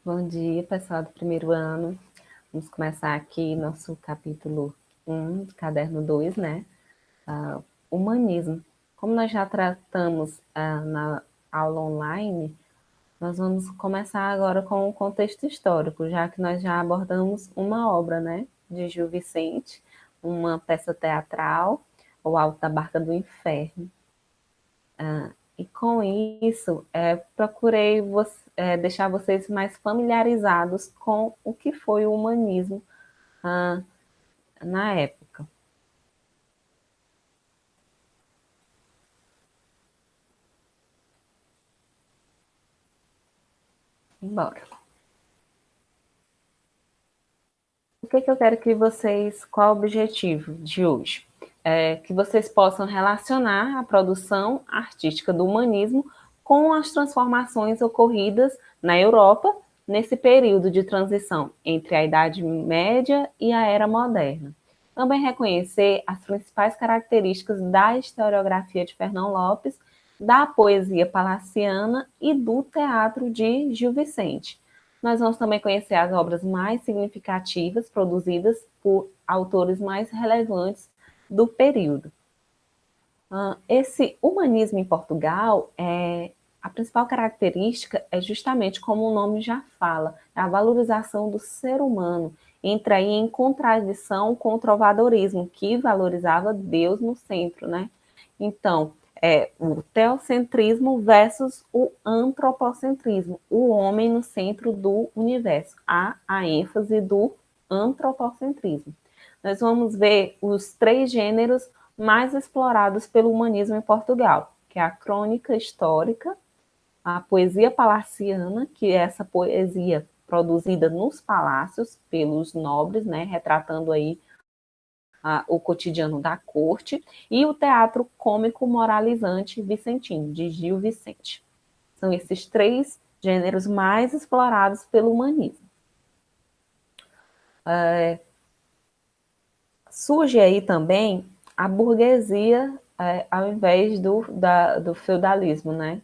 Bom dia, pessoal do primeiro ano. Vamos começar aqui nosso capítulo 1, caderno 2, né? Humanismo. Como nós já tratamos na aula online, nós vamos começar agora com o contexto histórico, já que nós já abordamos uma obra, né? De Gil Vicente, uma peça teatral, O Alto da Barca do Inferno. E com isso, procurei deixar vocês mais familiarizados com o que foi o humanismo ah, na época. Embora. O que eu quero que vocês, qual o objetivo de hoje? É que vocês possam relacionar a produção artística do humanismo com as transformações ocorridas na Europa nesse período de transição entre a Idade Média e a Era Moderna. Também reconhecer as principais características da historiografia de Fernão Lopes, da poesia palaciana e do teatro de Gil Vicente. Nós vamos também conhecer as obras mais significativas produzidas por autores mais relevantes do período. Esse humanismo em Portugal, a principal característica é justamente como o nome já fala, a valorização do ser humano. Entra aí em contradição com o trovadorismo, que valorizava Deus no centro, né? Então, o teocentrismo versus o antropocentrismo, o homem no centro do universo. Há a ênfase do antropocentrismo. Nós vamos ver os 3 gêneros mais explorados pelo humanismo em Portugal, que é a crônica histórica, a poesia palaciana, que é essa poesia produzida nos palácios pelos nobres, né, retratando aí o cotidiano da corte, e o teatro cômico moralizante vicentino, de Gil Vicente. São esses 3 gêneros mais explorados pelo humanismo. Surge aí também a burguesia ao invés do feudalismo, né?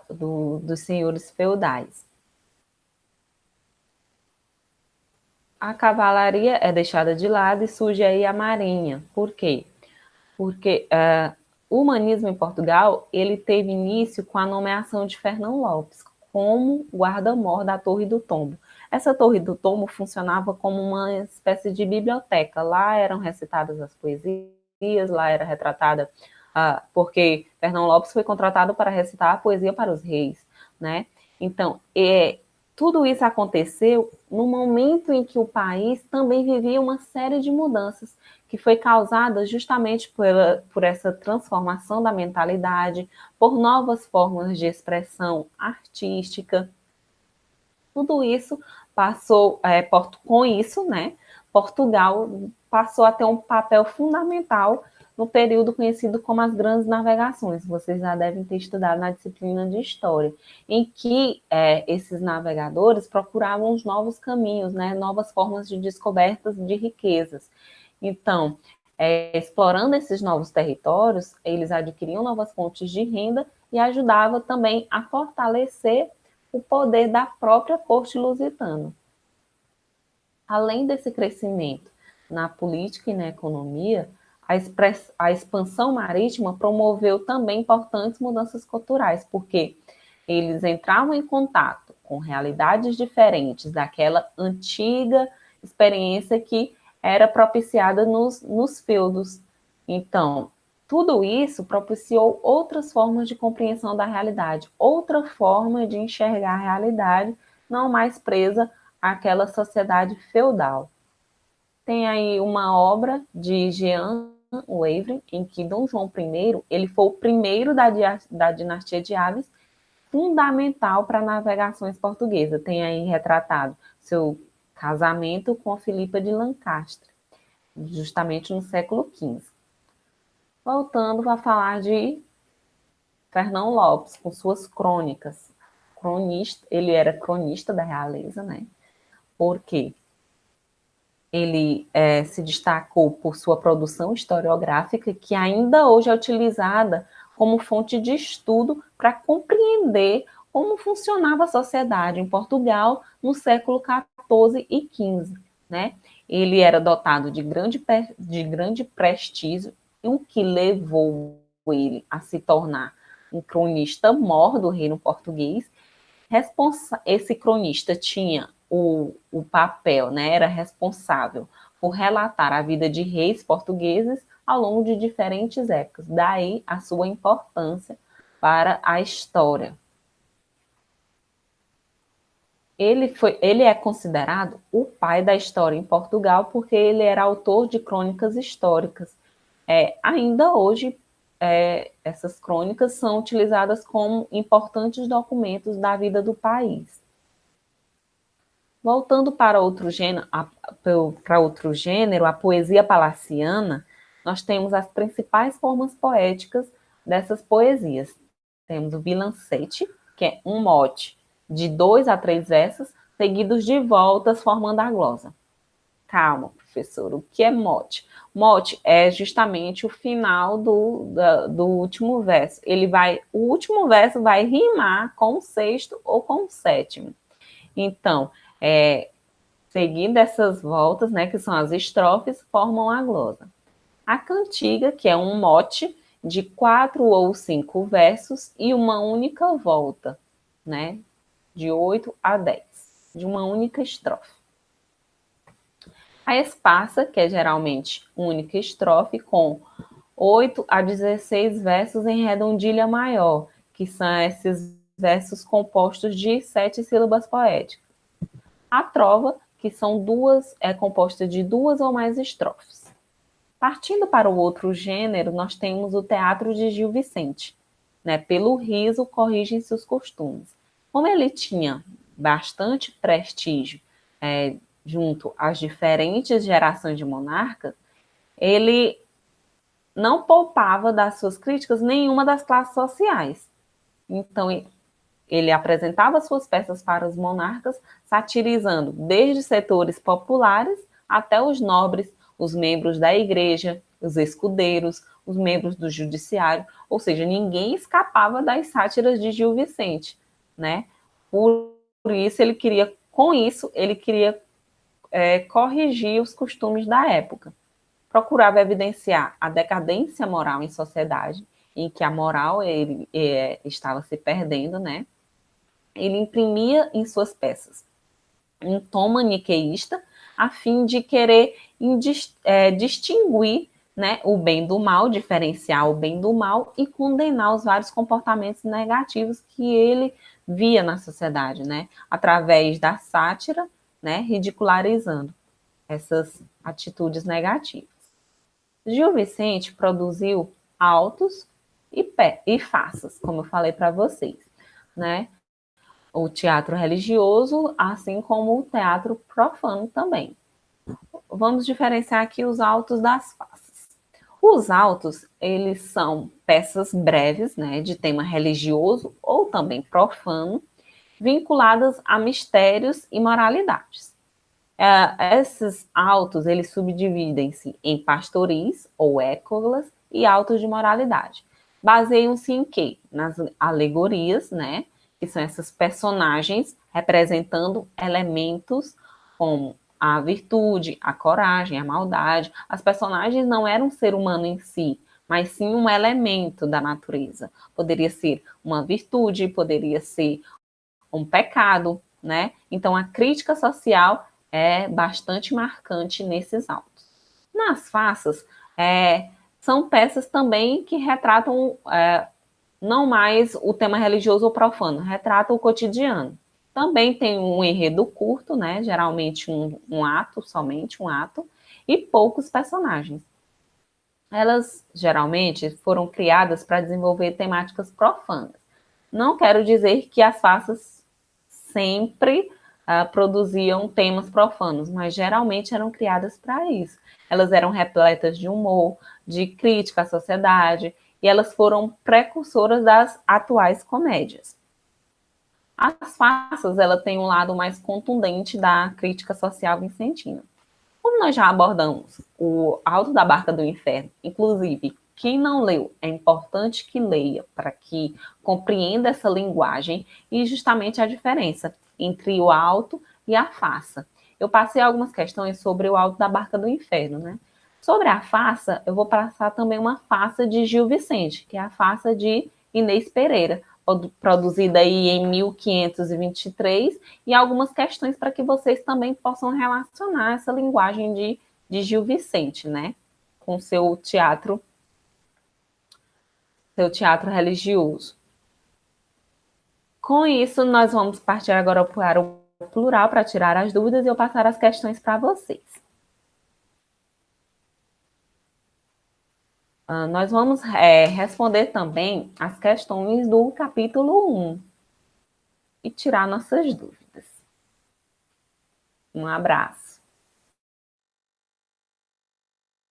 Dos senhores feudais. A cavalaria é deixada de lado e surge aí a marinha. Por quê? Porque o humanismo em Portugal ele teve início com a nomeação de Fernão Lopes como guarda-mor da Torre do Tombo. Essa Torre do Tombo funcionava como uma espécie de biblioteca. Lá eram recitadas as poesias, lá era retratada, porque Fernão Lopes foi contratado para recitar a poesia para os reis, né? Então, tudo isso aconteceu no momento em que o país também vivia uma série de mudanças que foi causada justamente por essa transformação da mentalidade, por novas formas de expressão artística. Tudo isso passou, com isso, né, Portugal passou a ter um papel fundamental no período conhecido como as Grandes Navegações. Vocês já devem ter estudado na disciplina de História, em que esses navegadores procuravam os novos caminhos, né, novas formas de descobertas de riquezas. Então, explorando esses novos territórios, eles adquiriam novas fontes de renda e ajudava também a fortalecer o poder da própria corte lusitana. Além desse crescimento na política e na economia, a expansão marítima promoveu também importantes mudanças culturais, porque eles entravam em contato com realidades diferentes daquela antiga experiência que era propiciada nos feudos. Então, tudo isso propiciou outras formas de compreensão da realidade, outra forma de enxergar a realidade, não mais presa àquela sociedade feudal. Tem aí uma obra de Jean Wavre, em que Dom João I ele foi o primeiro da dinastia de Aves, fundamental para navegações portuguesas. Tem aí retratado seu casamento com Filipa de Lancaster, justamente no século XV. Voltando a falar de Fernão Lopes, com suas crônicas. Ele era cronista da realeza, né? Porque ele se destacou por sua produção historiográfica, que ainda hoje é utilizada como fonte de estudo para compreender como funcionava a sociedade em Portugal no século XIV e XV, né? Ele era dotado de grande prestígio, o que levou ele a se tornar um cronista mor do reino português. Esse cronista tinha o papel, né, era responsável por relatar a vida de reis portugueses ao longo de diferentes épocas, daí a sua importância para a história. Ele é considerado o pai da história em Portugal porque ele era autor de crônicas históricas. Ainda hoje, essas crônicas são utilizadas como importantes documentos da vida do país. Voltando para outro gênero, a poesia palaciana, nós temos as principais formas poéticas dessas poesias. Temos o bilancete, que é um mote de 2 a 3 versos, seguidos de voltas formando a glosa. Calma, professor, o que é mote? Mote é justamente o final do último verso. O último verso vai rimar com o sexto ou com o sétimo. Então, seguindo essas voltas, né, que são as estrofes, formam a glosa. A cantiga, que é um mote de 4 ou 5 versos e uma única volta, né, de 8 a 10, de uma única estrofe. A esparsa, que é geralmente única estrofe, com 8 a 16 versos em redondilha maior, que são esses versos compostos de 7 sílabas poéticas. A trova, que é composta de 2 ou mais estrofes. Partindo para o outro gênero, nós temos o teatro de Gil Vicente. Né? Pelo riso corrigem-se os costumes. Como ele tinha bastante prestígio junto às diferentes gerações de monarcas, ele não poupava das suas críticas nenhuma das classes sociais. Então, ele apresentava suas peças para os monarcas, satirizando desde setores populares até os nobres, os membros da igreja, os escudeiros, os membros do judiciário, ou seja, ninguém escapava das sátiras de Gil Vicente, né? Por isso, ele queria corrigir os costumes da época. Procurava evidenciar a decadência moral em sociedade, em que a moral estava se perdendo, né? Ele imprimia em suas peças um tom maniqueísta, a fim de querer distinguir, né, o bem do mal, diferenciar o bem do mal e condenar os vários comportamentos negativos que ele via na sociedade, né, através da sátira, né, ridicularizando essas atitudes negativas. Gil Vicente produziu autos e faças, como eu falei para vocês, né? O teatro religioso, assim como o teatro profano também. Vamos diferenciar aqui os autos das faces. Os autos, eles são peças breves, né, de tema religioso ou também profano, vinculadas a mistérios e moralidades. Esses autos, eles subdividem-se em pastoris ou écolas e autos de moralidade. Baseiam-se em quê? Nas alegorias, né, que são essas personagens representando elementos como a virtude, a coragem, a maldade. As personagens não eram um ser humano em si, mas sim um elemento da natureza. Poderia ser uma virtude, poderia ser um pecado, né? Então, a crítica social é bastante marcante nesses autos. Nas faças, são peças também que retratam não mais o tema religioso ou profano, retrata o cotidiano. Também tem um enredo curto, né? Geralmente um ato, somente um ato, e poucos personagens. Elas geralmente foram criadas para desenvolver temáticas profanas. Não quero dizer que as faças sempre produziam temas profanos, mas geralmente eram criadas para isso. Elas eram repletas de humor, de crítica à sociedade, e elas foram precursoras das atuais comédias. As farsas, ela tem um lado mais contundente da crítica social vicentina. Como nós já abordamos o Alto da Barca do Inferno, inclusive Quem não leu, é importante que leia para que compreenda essa linguagem e justamente a diferença entre o alto e a farsa. Eu passei algumas questões sobre o Alto da Barca do Inferno, né? Sobre a farsa, eu vou passar também uma farsa de Gil Vicente, que é a farsa de Inês Pereira, produzida aí em 1523, e algumas questões para que vocês também possam relacionar essa linguagem de Gil Vicente, né? Com seu teatro religioso. Com isso, nós vamos partir agora para o plural para tirar as dúvidas e eu passar as questões para vocês. Nós vamos responder também as questões do capítulo 1 e tirar nossas dúvidas. Um abraço.